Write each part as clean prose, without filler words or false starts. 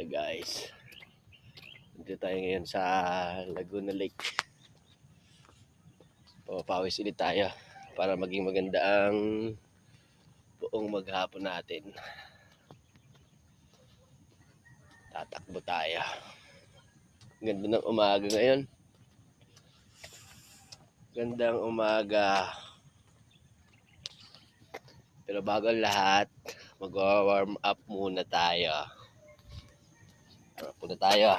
Hi guys, dito tayo ngayon sa Laguna Lake. Papawis ulit tayo para maging maganda ang buong maghapon natin. Tatakbo tayo. Ganda ng umaga ngayon. Gandang umaga. Pero bago ang lahat, mag-warm up muna tayo. Warm up muna tayo.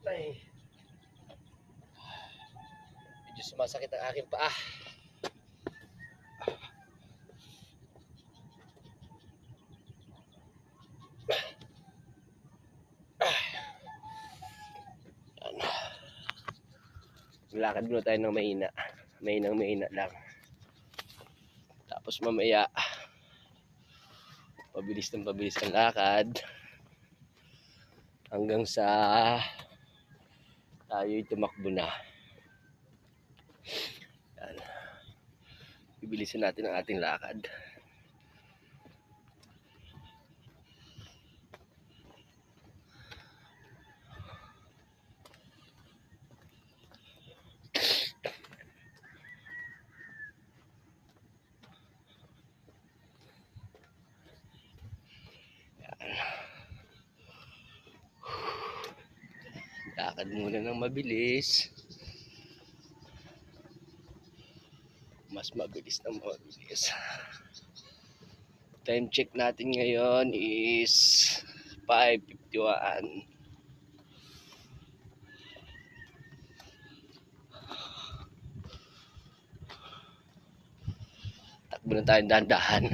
Ay, medyo sumasakit ang aking paa. Lakad muna tayo ng mahina. Mahina lang. Tapos mamaya, pabilis ang lakad. Hanggang sa tayo'y tumakbo na. Yan. Bibilisan natin ang ating lakad. Lakad muna ng mabilis. Mas mabilis ng mabilis. Time check natin ngayon is 5:51. Takbo na tayong dahan-dahan.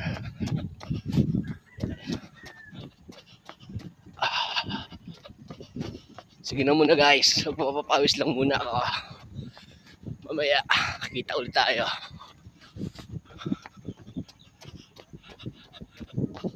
Sige na muna guys, magpapapawis lang muna ako. Mamaya, kita ulit tayo.